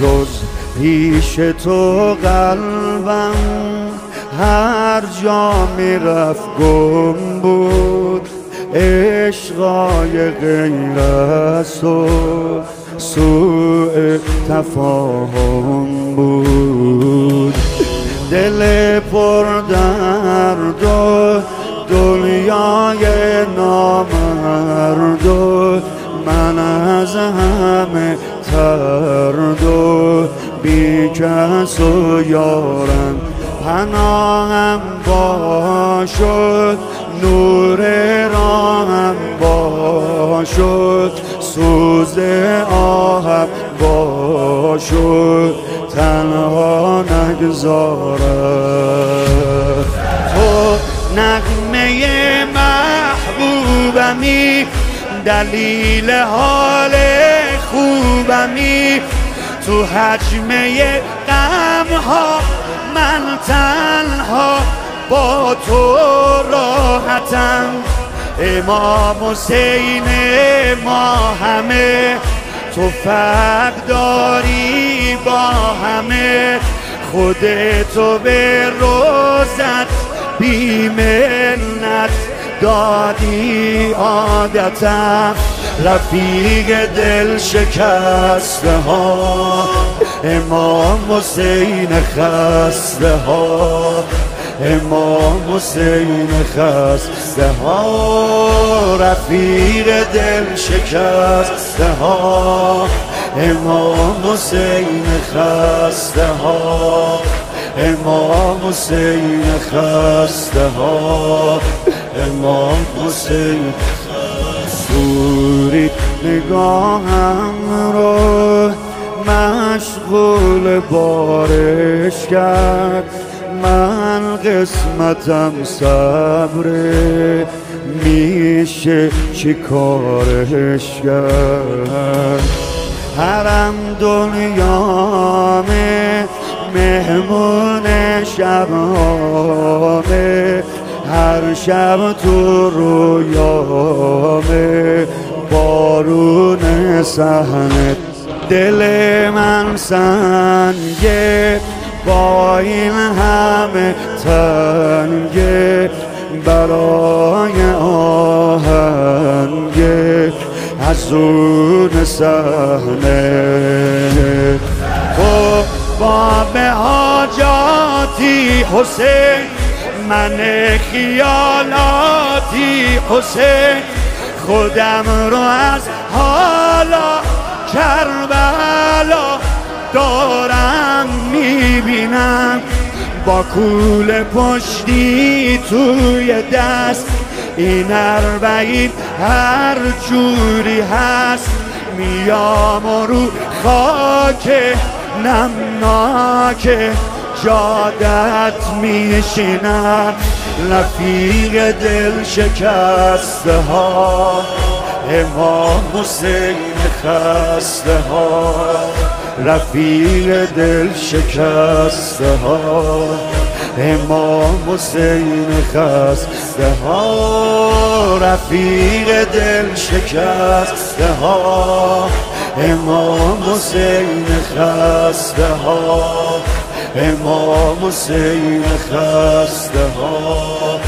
جز پیش تو قلبم هر جا میرفت گم بود. عشقای غیر از تو سوء تفاهم بود. دل پر درد و دنیای نامرد و من از همه ترد و بی کس و یارم پناهم باشد. نور راهم باشد سوز آهم باشد تنها نگذارد. تو نغمه محبوبمی دلیل حال خوبمی. تو حجمه غمها من تنها با تو راحتم. امام حسین ما همه تو فرق داری با همه. خودتو به روزت بی منت دادی عادتم. رفیق دل شکسته ها امام حسین خسته ها. امام حسین خسته ها رفیق دل شکسته ها. امام حسین خسته ها. امام حسین خسته ها. امام حسین سوری نگاهم رو مشغول بارش کرد. من قسمتم صبره میشه چی کارش کرد. حرم دنیامه مهمون شبامه. هر شب تو رویامه بارون صحنه. دل من سنگه با این همه تنگه برای آهنگه حزون صحنه. تو باب حاجاتی حسین من خیالاتی حسین. خودم رو از حالا کربلا دارم میبینم. با کول پشتی توی دست این 40 هر جوری هست. میام و رو خاک نمناک جادت میشینم. رفیق دل شکسته ها امام حسین خسته ها. رفیق دل شکسته ها امام حسین خسته ها. رفیق دل شکسته ها امام حسین خسته ها. امام حسین خسته ها.